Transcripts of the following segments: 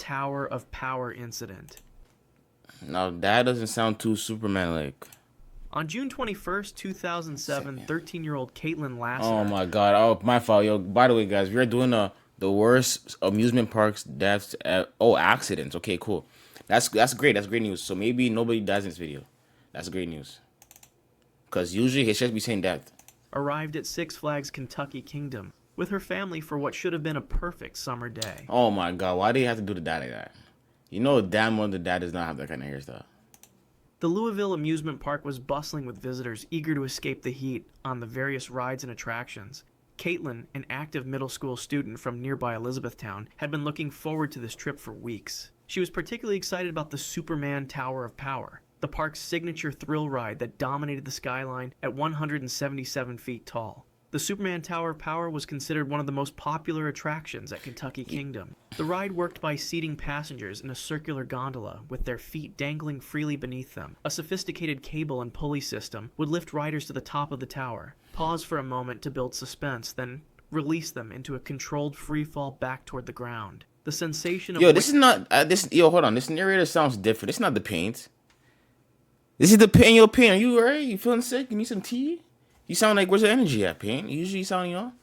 Tower of Power incident. Now that doesn't sound too Superman-like. On June 21st, 2007, 13-year-old Caitlin Oh Lassiter. my god. Oh, my fault. Yo, by the way, guys, we're doing the worst amusement parks deaths. Accidents. Okay, cool. That's great. That's great news. So maybe nobody dies in this video. That's great news. Cause usually he should be saying death. Arrived at Six Flags Kentucky Kingdom with her family for what should have been a perfect summer day. Oh my god. Why do you have to do the dad like that? You know damn well the dad does not have that kind of hairstyle. The Louisville amusement park was bustling with visitors eager to escape the heat on the various rides and attractions. Caitlin, an active middle school student from nearby Elizabethtown, had been looking forward to this trip for weeks. She was particularly excited about the Superman Tower of Power, the park's signature thrill ride that dominated the skyline at 177 feet tall. The Superman Tower of Power was considered one of the most popular attractions at Kentucky Kingdom. The ride worked by seating passengers in a circular gondola with their feet dangling freely beneath them. A sophisticated cable and pulley system would lift riders to the top of the tower, pause for a moment to build suspense, then release them into a controlled free fall back toward the ground. The sensation of This is not this. Yo, hold on. This narrator sounds different. It's not the paint. This is the pain. Yo, pain. Are you alright? You feeling sick? You need some tea? You sound like, where's the energy at, pain? Usually you sound,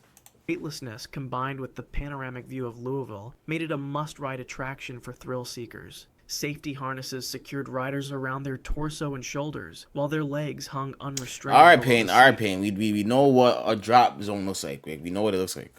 weightlessness combined with the panoramic view of Louisville made it a must-ride attraction for thrill seekers. Safety harnesses secured riders around their torso and shoulders, while their legs hung unrestrained. All right, pain. All right, pain. We know what a drop zone looks like. We know what it looks like.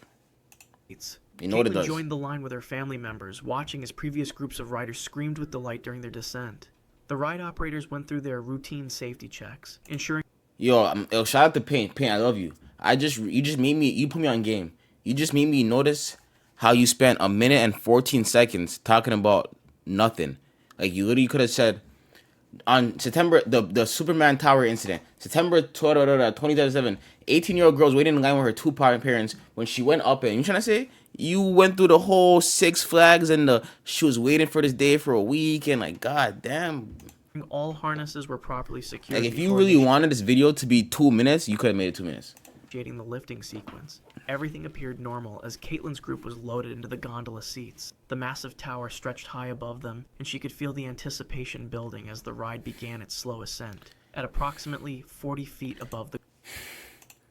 You know what it does. Joined the line with her family members, watching as previous groups of riders screamed with delight during their descent. The ride operators went through their routine safety checks, ensuring. Yo, shout out to Pain. Pain, I love you. You put me on game. You just made me notice how you spent a minute and 14 seconds talking about nothing. Like, you literally could have said, on September, the Superman Tower incident, September 2007, 18-year-old girl was waiting in line with her two parents when she went up and, you trying to say, you went through the whole Six Flags and she was waiting for this day for a week and, like, god damn. All harnesses were properly secured. Like, if you really wanted this video to be 2 minutes, you could have made it 2 minutes. Initiating the lifting sequence, everything appeared normal as Caitlin's group was loaded into the gondola seats. The massive tower stretched high above them, and she could feel the anticipation building as the ride began its slow ascent. At approximately 40 feet above the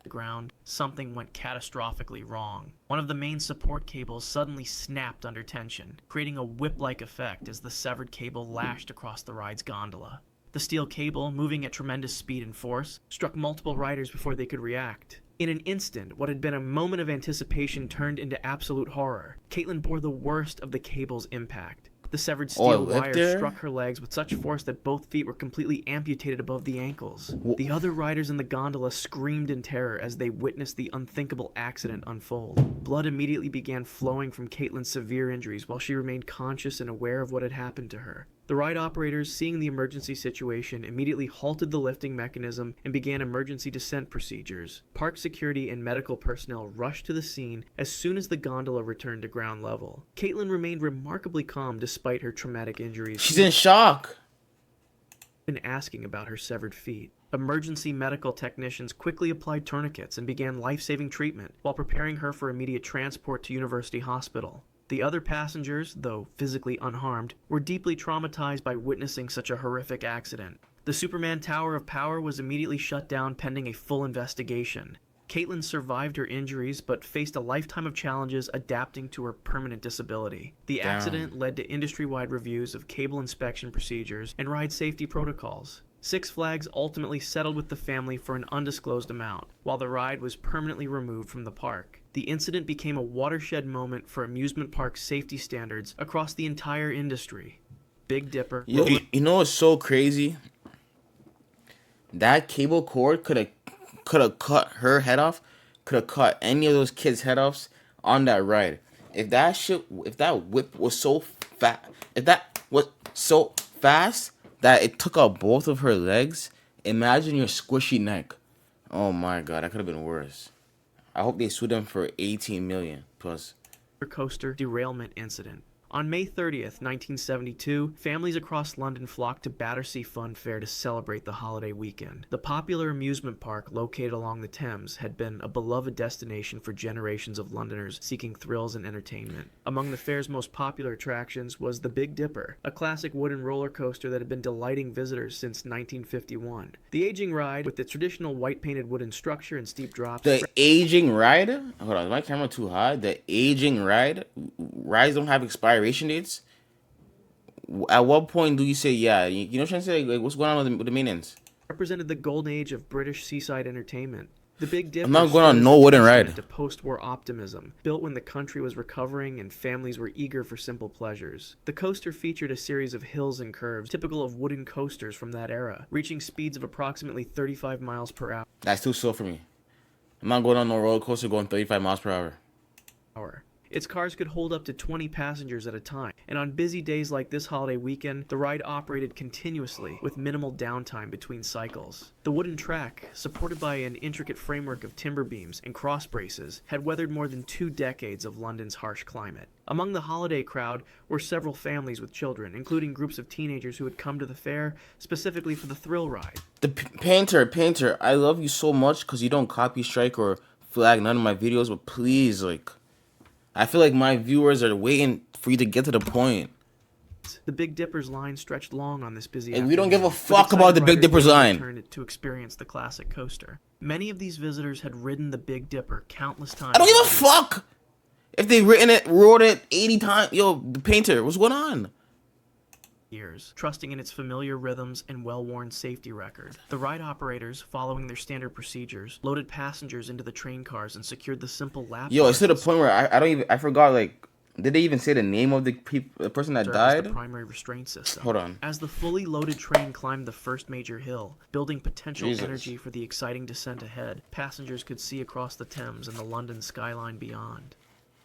ground, something went catastrophically wrong. One of the main support cables suddenly snapped under tension, creating a whip-like effect as the severed cable lashed across the ride's gondola. The steel cable, moving at tremendous speed and force, struck multiple riders before they could react. In an instant, what had been a moment of anticipation turned into absolute horror. Caitlin bore the worst of the cable's impact. The severed steel wire struck her legs with such force that both feet were completely amputated above the ankles. The other riders in the gondola screamed in terror as they witnessed the unthinkable accident unfold. Blood immediately began flowing from Caitlin's severe injuries while she remained conscious and aware of what had happened to her. The ride operators, seeing the emergency situation, immediately halted the lifting mechanism and began emergency descent procedures. Park security and medical personnel rushed to the scene as soon as the gondola returned to ground level. Caitlin remained remarkably calm despite her traumatic injuries. She's in shock. Been asking about her severed feet. Emergency medical technicians quickly applied tourniquets and began life-saving treatment while preparing her for immediate transport to University Hospital. The other passengers, though physically unharmed, were deeply traumatized by witnessing such a horrific accident. The Superman Tower of Power was immediately shut down pending a full investigation. Caitlin survived her injuries but faced a lifetime of challenges adapting to her permanent disability. The accident led to industry-wide reviews of cable inspection procedures and ride safety protocols. Six Flags ultimately settled with the family for an undisclosed amount, while the ride was permanently removed from the park. The incident became a watershed moment for amusement park safety standards across the entire industry. Big Dipper. You know what's so crazy? That cable cord could have cut her head off, could have cut any of those kids' head offs on that ride. If that whip was so fast, if that was so fast that it took out both of her legs, imagine your squishy neck. Oh my god, that could have been worse. I hope they sued them for $18 million plus. Coaster derailment incident. On May 30th, 1972, families across London flocked to Battersea Fun Fair to celebrate the holiday weekend. The popular amusement park located along the Thames had been a beloved destination for generations of Londoners seeking thrills and entertainment. Among the fair's most popular attractions was the Big Dipper, a classic wooden roller coaster that had been delighting visitors since 1951. The aging ride, with its traditional white-painted wooden structure and steep drops... The aging ride? Hold on, is my camera too high? The aging ride? Rides don't have expiration dates? At what point do you say, yeah, you know what I'm trying to say? Like, what's going on with the maintenance? represented the golden age of British seaside entertainment. The Big Dipper I'm not going on stood no as a wooden testament ride. to post-war optimism, built when the country was recovering and families were eager for simple pleasures. The coaster featured a series of hills and curves, typical of wooden coasters from that era, reaching speeds of approximately 35 miles per That's too slow for me. I'm not going on no roller coaster going 35 miles per hour. Its cars could hold up to 20 passengers at a time, and on busy days like this holiday weekend, the ride operated continuously with minimal downtime between cycles. The wooden track, supported by an intricate framework of timber beams and cross braces, had weathered more than 2 decades of London's harsh climate. Among the holiday crowd were several families with children, including groups of teenagers who had come to the fair specifically for the thrill ride. The painter, I love you so much because you don't copy strike or flag none of my videos, but please, like, I feel like my viewers are waiting for you to get to the point. The Big Dipper's line stretched long on this busy And we don't give a afternoon, fuck with about the excited Big Dipper's riders line. returned to experience the classic coaster. Many of these visitors had ridden the Big Dipper countless times. I don't give a fuck if they rode it 80 times. Yo, the painter, what's going on? Years, trusting in its familiar rhythms and well-worn safety record. The ride operators, following their standard procedures, loaded passengers into the train cars and secured the simple lap Yo, it's to the bars point where I forgot, like, did they even say the name of the person that served as died? the primary restraint system. Hold on. As the fully loaded train climbed the first major hill, building potential Jesus. energy for the exciting descent ahead, passengers could see across the Thames and the London skyline beyond.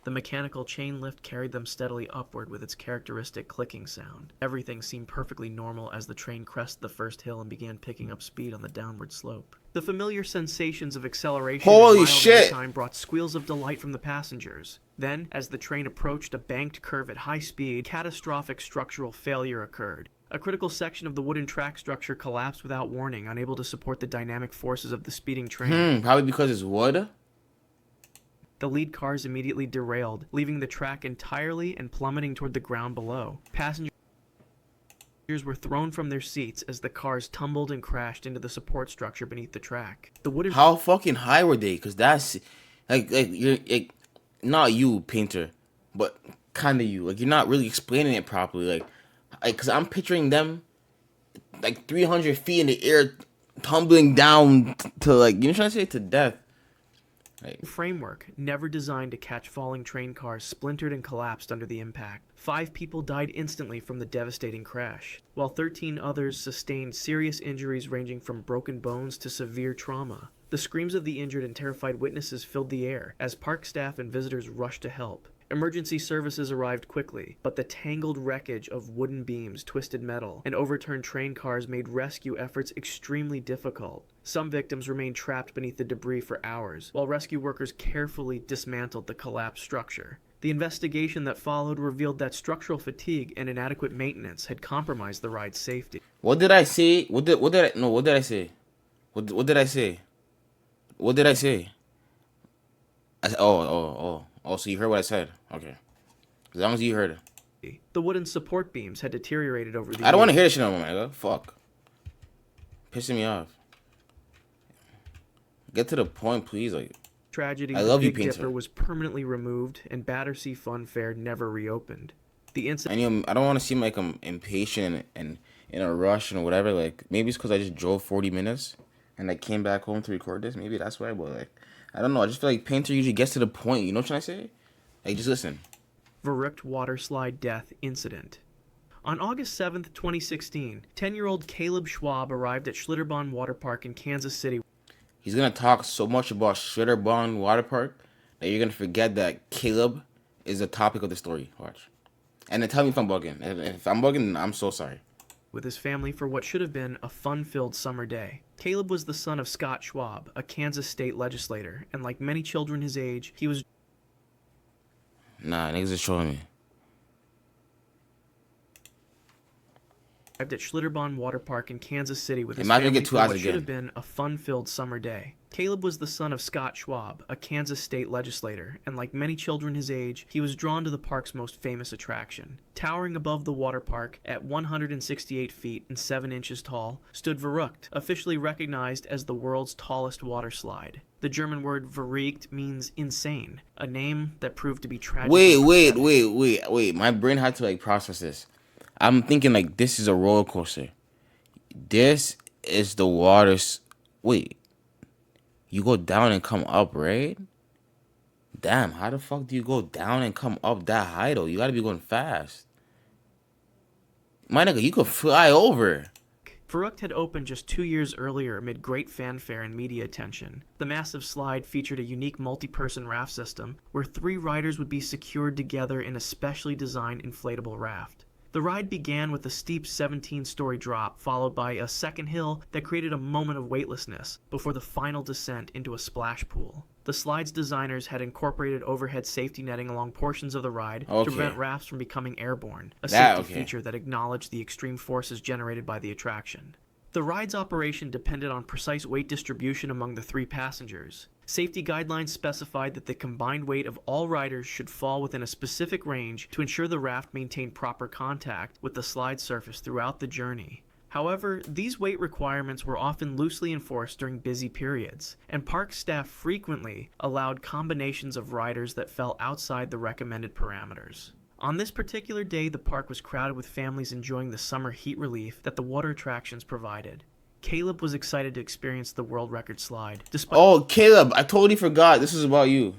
The mechanical chain lift carried them steadily upward with its characteristic clicking sound. Everything seemed perfectly normal as the train crested the first hill and began picking up speed on the downward slope. The familiar sensations of acceleration Holy and mild shit! airtime brought squeals of delight from the passengers. Then, as the train approached a banked curve at high speed, catastrophic structural failure occurred. A critical section of the wooden track structure collapsed without warning, unable to support the dynamic forces of the speeding train. Probably because it's wood. The lead cars immediately derailed, leaving the track entirely and plummeting toward the ground below. Passengers were thrown from their seats as the cars tumbled and crashed into the support structure beneath the track. The wooden How fucking high were they? Because that's like you're like, not you, painter, but kind of you. Like, you're not really explaining it properly. Like, because I'm picturing them like 300 feet in the air, tumbling down to, like, you know what I'm trying to say, to death. framework, never designed to catch falling train cars, splintered and collapsed under the impact. 5 people died instantly from the devastating crash, while 13 others sustained serious injuries ranging from broken bones to severe trauma. The screams of the injured and terrified witnesses filled the air as park staff and visitors rushed to help. Emergency services arrived quickly, but the tangled wreckage of wooden beams, twisted metal, and overturned train cars made rescue efforts extremely difficult. Some victims remained trapped beneath the debris for hours, while rescue workers carefully dismantled the collapsed structure. The investigation that followed revealed that structural fatigue and inadequate maintenance had compromised the ride's safety. What did I say? What did I say? What did I say? What did I say? Oh, so you heard what I said. Okay. As long as you heard it. The wooden support beams had deteriorated over the I don't want to years. hear this shit no more, man. Fuck. Pissing me off. Get to the point, please. Like, Tragedy, I the love you, Big Painter. Dipper was permanently removed, and Battersea Fun Fair never reopened. The incident I don't want to seem like I'm impatient and in a rush and whatever. Like, maybe it's because I just drove 40 minutes and I came back home to record this. Maybe that's why. But, like, I don't know. I just feel like Painter usually gets to the point. You know what I'm trying to say? Like, just listen. Verrückt waterslide death incident. On August 7th, 2016, 10-year-old Caleb Schwab arrived at Schlitterbahn Water Park in Kansas City. He's going to talk so much about Schlitterbahn Water Park that you're going to forget that Caleb is the topic of the story. Watch. And then tell me if I'm bugging. If I'm bugging, I'm so sorry. With his family for what should have been a fun-filled summer day. Caleb was the son of Scott Schwab, a Kansas state legislator, and like many children his age, he was Nah, niggas is showing me. arrived at Schlitterbahn Water Park in Kansas City with his Imagine family get 2 for hours what should again. have been a fun-filled summer day. Caleb was the son of Scott Schwab, a Kansas state legislator, and like many children his age, he was drawn to the park's most famous attraction. Towering above the water park at 168 feet and 7 inches tall stood Verrückt, officially recognized as the world's tallest water slide. The German word verrückt means insane, a name that proved to be tragic. Wait. My brain had to like process this. I'm thinking like this is a roller coaster. This is the waters. Wait. You go down and come up, right? Damn, how the fuck do you go down and come up that high though? You gotta be going fast. My nigga, you could fly over. Verrückt had opened just 2 years earlier amid great fanfare and media attention. The massive slide featured a unique multi-person raft system where 3 riders would be secured together in a specially designed inflatable raft. The ride began with a steep 17-story drop, followed by a second hill that created a moment of weightlessness before the final descent into a splash pool. The slide's designers had incorporated overhead safety netting along portions of the ride to prevent rafts from becoming airborne, a safety feature that acknowledged the extreme forces generated by the attraction. The ride's operation depended on precise weight distribution among the 3 passengers. Safety guidelines specified that the combined weight of all riders should fall within a specific range to ensure the raft maintained proper contact with the slide surface throughout the journey. However, these weight requirements were often loosely enforced during busy periods, and park staff frequently allowed combinations of riders that fell outside the recommended parameters. On this particular day, the park was crowded with families enjoying the summer heat relief that the water attractions provided. Caleb was excited to experience the world record slide. Caleb, I totally forgot. This is about you.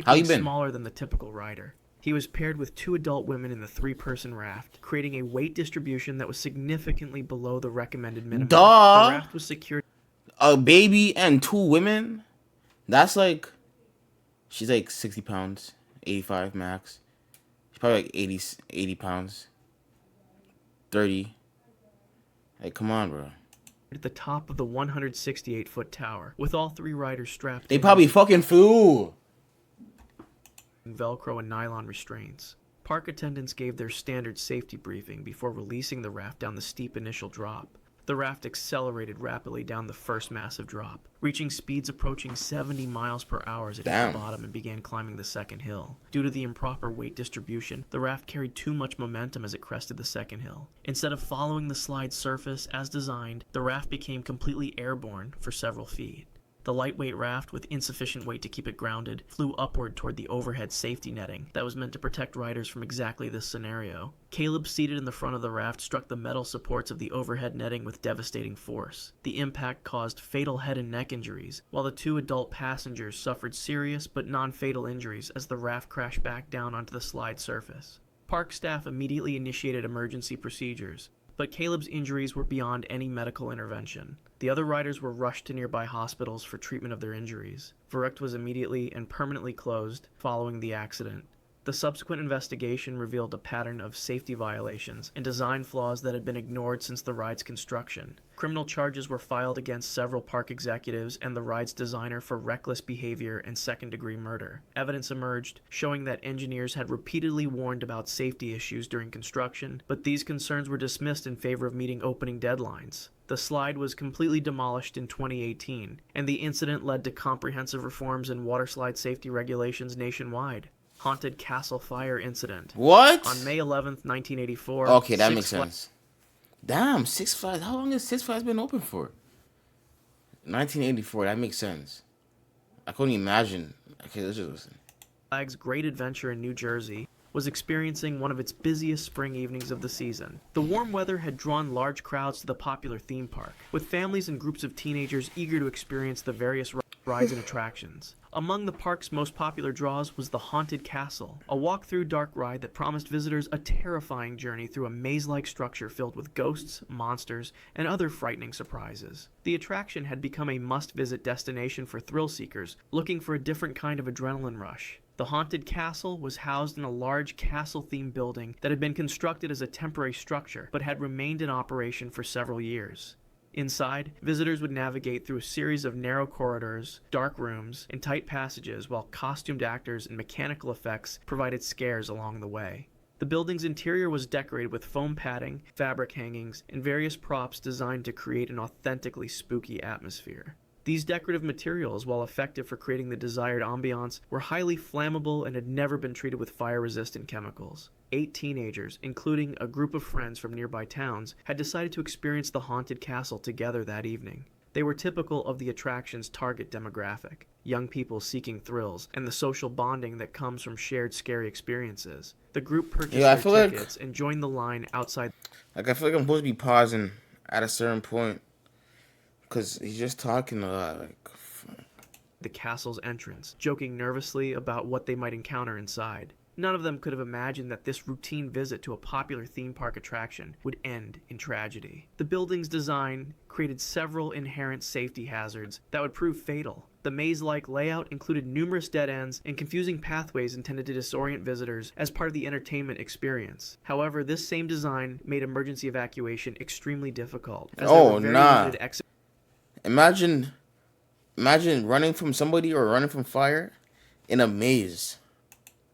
How you been? Smaller than the typical rider. He was paired with 2 adult women in the 3-person raft, creating a weight distribution that was significantly below the recommended minimum. The raft was secured. A baby and 2 women? That's like... She's like 60 pounds. 85 max. She's probably like 80 pounds. 30. Like, come on, bro. At the top of the 168-foot tower, with all 3 riders strapped. They probably fucking flew. Velcro and nylon restraints. Park attendants gave their standard safety briefing before releasing the raft down the steep initial drop. The raft accelerated rapidly down the first massive drop, reaching speeds approaching 70 miles per hour as it hit the bottom and began climbing the second hill. Due to the improper weight distribution, the raft carried too much momentum as it crested the second hill. Instead of following the slide's surface as designed, the raft became completely airborne for several feet. The lightweight raft, with insufficient weight to keep it grounded, flew upward toward the overhead safety netting that was meant to protect riders from exactly this scenario. Caleb, seated in the front of the raft, struck the metal supports of the overhead netting with devastating force. The impact caused fatal head and neck injuries, while the 2 adult passengers suffered serious but non-fatal injuries as the raft crashed back down onto the slide surface. Park staff immediately initiated emergency procedures, but Caleb's injuries were beyond any medical intervention. The other riders were rushed to nearby hospitals for treatment of their injuries. Verrückt was immediately and permanently closed following the accident. The subsequent investigation revealed a pattern of safety violations and design flaws that had been ignored since the ride's construction. Criminal charges were filed against several park executives and the ride's designer for reckless behavior and second-degree murder. Evidence emerged showing that engineers had repeatedly warned about safety issues during construction, but these concerns were dismissed in favor of meeting opening deadlines. The slide was completely demolished in 2018, and the incident led to comprehensive reforms in waterslide safety regulations nationwide. Haunted Castle Fire Incident. What? On May 11th, 1984. Okay, that makes sense. Damn, Six Flags. How long has Six Flags been open for? 1984. That makes sense. I couldn't imagine. Okay, let's just listen. Flags Great Adventure in New Jersey was experiencing one of its busiest spring evenings of the season. The warm weather had drawn large crowds to the popular theme park, with families and groups of teenagers eager to experience the various rides and attractions. Among the park's most popular draws was the Haunted Castle, a walk-through dark ride that promised visitors a terrifying journey through a maze-like structure filled with ghosts, monsters, and other frightening surprises. The attraction had become a must-visit destination for thrill-seekers looking for a different kind of adrenaline rush. The Haunted Castle was housed in a large castle-themed building that had been constructed as a temporary structure, but had remained in operation for several years. Inside, visitors would navigate through a series of narrow corridors, dark rooms, and tight passages while costumed actors and mechanical effects provided scares along the way. The building's interior was decorated with foam padding, fabric hangings, and various props designed to create an authentically spooky atmosphere. These decorative materials, while effective for creating the desired ambiance, were highly flammable and had never been treated with fire-resistant chemicals. 8 teenagers, including a group of friends from nearby towns, had decided to experience the haunted castle together that evening. They were typical of the attraction's target demographic, young people seeking thrills and the social bonding that comes from shared scary experiences. The group purchased their tickets and joined the line outside. I feel like I'm supposed to be pausing at a certain point because he's just talking a lot. The castle's entrance, joking nervously about what they might encounter inside. None of them could have imagined that this routine visit to a popular theme park attraction would end in tragedy. The building's design created several inherent safety hazards that would prove fatal. The maze-like layout included numerous dead ends and confusing pathways intended to disorient visitors as part of the entertainment experience. However, this same design made emergency evacuation extremely difficult. Imagine running from somebody or running from fire in a maze.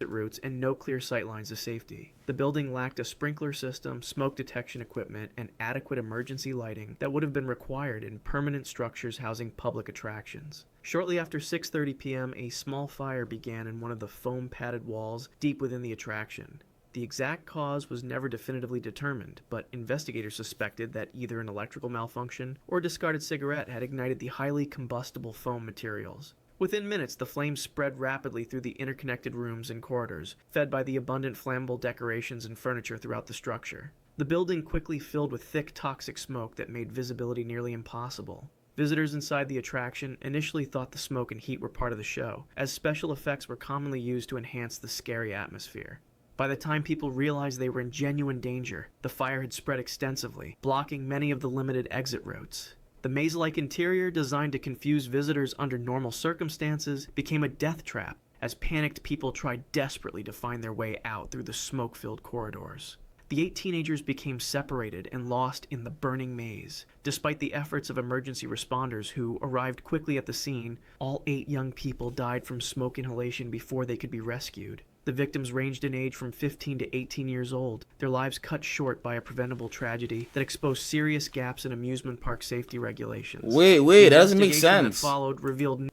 Routes and no clear sight lines of safety. The building lacked a sprinkler system, smoke detection equipment, and adequate emergency lighting that would have been required in permanent structures housing public attractions. Shortly after 6:30 p.m., a small fire began in one of the foam-padded walls deep within the attraction. The exact cause was never definitively determined, but investigators suspected that either an electrical malfunction or a discarded cigarette had ignited the highly combustible foam materials. Within minutes, the flames spread rapidly through the interconnected rooms and corridors, fed by the abundant flammable decorations and furniture throughout the structure. The building quickly filled with thick, toxic smoke that made visibility nearly impossible. Visitors inside the attraction initially thought the smoke and heat were part of the show, as special effects were commonly used to enhance the scary atmosphere. By the time people realized they were in genuine danger, the fire had spread extensively, blocking many of the limited exit routes. The maze-like interior, designed to confuse visitors under normal circumstances, became a death trap as panicked people tried desperately to find their way out through the smoke-filled corridors. The 8 teenagers became separated and lost in the burning maze. Despite the efforts of emergency responders who arrived quickly at the scene, all 8 young people died from smoke inhalation before they could be rescued. The victims ranged in age from 15 to 18 years old, their lives cut short by a preventable tragedy that exposed serious gaps in amusement park safety regulations. Wait, that doesn't make sense. That followed revealed.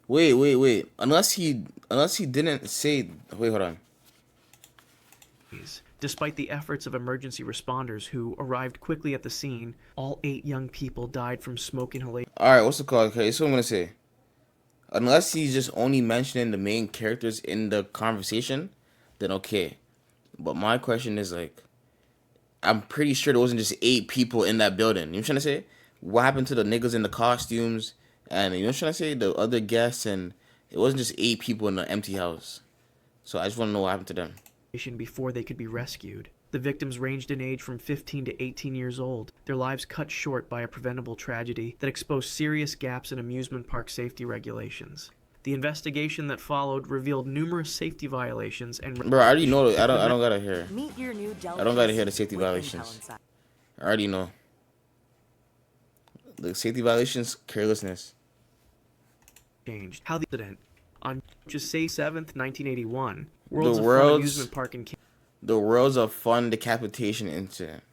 Wait. Unless he didn't say. Wait, hold on. Despite the efforts of emergency responders who arrived quickly at the scene, all 8 young people died from smoke inhalation. All right, what's the call? Okay, that's what I'm gonna say. Unless he's just only mentioning the main characters in the conversation, then okay. But my question is I'm pretty sure there wasn't just 8 people in that building. You know what I'm trying to say? What happened to the niggas in the costumes and you know what I'm trying to say? The other guests, and it wasn't just 8 people in the empty house. So I just want to know what happened to them. Before they could be rescued. The victims ranged in age from 15 to 18 years old, their lives cut short by a preventable tragedy that exposed serious gaps in amusement park safety regulations. The investigation that followed revealed numerous safety violations and... Bro, I already know. I don't gotta hear. Meet your new I don't gotta hear the safety violations. I already know. The safety violations, carelessness. Changed. How the incident on just say 7th, 1981, World's of Fun amusement park in the World's of Fun decapitation incident.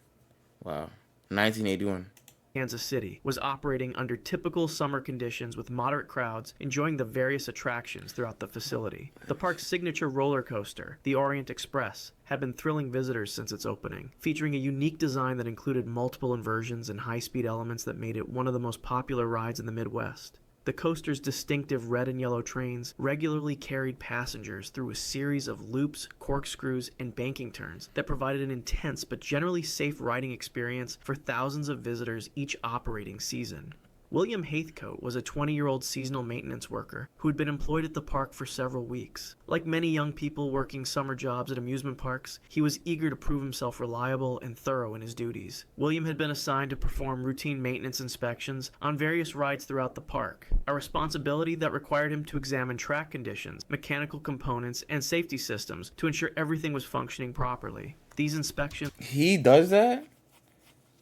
Wow. 1981. Kansas City was operating under typical summer conditions with moderate crowds enjoying the various attractions throughout the facility. The park's signature roller coaster, the Orient Express, had been thrilling visitors since its opening, featuring a unique design that included multiple inversions and high-speed elements that made it one of the most popular rides in the Midwest. The coaster's distinctive red and yellow trains regularly carried passengers through a series of loops, corkscrews, and banking turns that provided an intense but generally safe riding experience for thousands of visitors each operating season. William Haithcote was a 20-year-old seasonal maintenance worker who had been employed at the park for several weeks. Like many young people working summer jobs at amusement parks, he was eager to prove himself reliable and thorough in his duties. William had been assigned to perform routine maintenance inspections on various rides throughout the park, a responsibility that required him to examine track conditions, mechanical components, and safety systems to ensure everything was functioning properly. These inspections... He does that?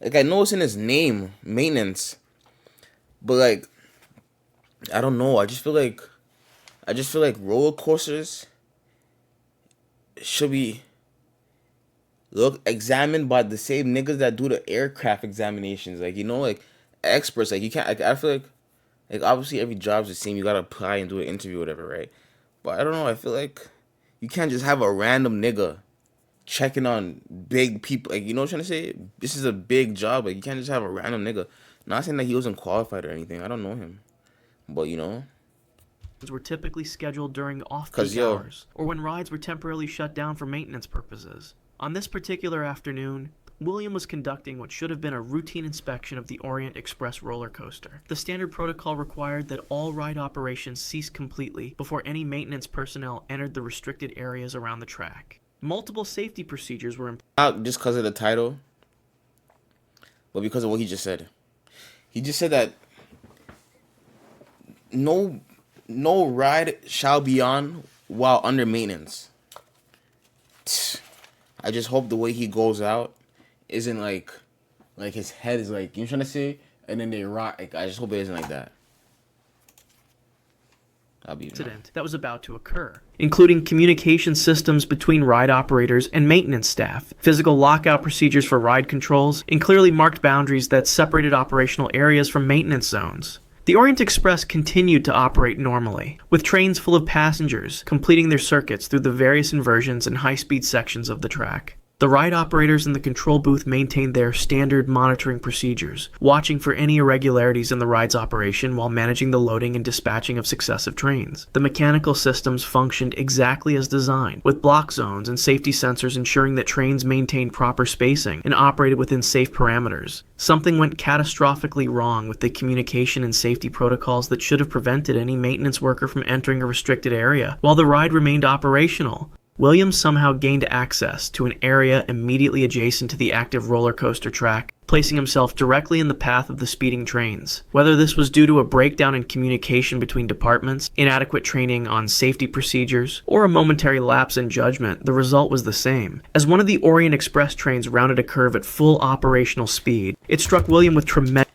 I know it's in his name, maintenance. But I don't know. I just feel like roller coasters should be look examined by the same niggas that do the aircraft examinations. Like, you know, like experts. Like, you can't. Like, I feel like obviously every job's the same. You gotta apply and do an interview, or whatever, right? But I don't know. I feel like you can't just have a random nigga checking on big people. Like, you know what I'm trying to say? This is a big job. Like, you can't just have a random nigga. Not saying that he wasn't qualified or anything. I don't know him, but you know, were typically scheduled during cause off-peak hours, or when rides were temporarily shut down for maintenance purposes. On this particular afternoon, William was conducting what should have been a routine inspection of the Orient Express roller coaster. The standard protocol required that all ride operations cease completely before any maintenance personnel entered the restricted areas around the track. Multiple safety procedures were in place. not just because of the title, but because of what he just said. He just said that no ride shall be on while under maintenance. I just hope the way he goes out isn't like his head is like, you know what I'm trying to say, and then they rock. Like, I just hope it isn't like that. That'll be Incident that was about to occur, including communication systems between ride operators and maintenance staff, physical lockout procedures for ride controls, and clearly marked boundaries that separated operational areas from maintenance zones. The Orient Express continued to operate normally, with trains full of passengers completing their circuits through the various inversions and high-speed sections of the track. The ride operators in the control booth maintained their standard monitoring procedures, watching for any irregularities in the ride's operation while managing the loading and dispatching of successive trains. The mechanical systems functioned exactly as designed, with block zones and safety sensors ensuring that trains maintained proper spacing and operated within safe parameters. Something went catastrophically wrong with the communication and safety protocols that should have prevented any maintenance worker from entering a restricted area while the ride remained operational. Williams somehow gained access to an area immediately adjacent to the active roller coaster track, placing himself directly in the path of the speeding trains. Whether this was due to a breakdown in communication between departments, inadequate training on safety procedures, or a momentary lapse in judgment, the result was the same. As one of the Orient Express trains rounded a curve at full operational speed, it struck William with tremendous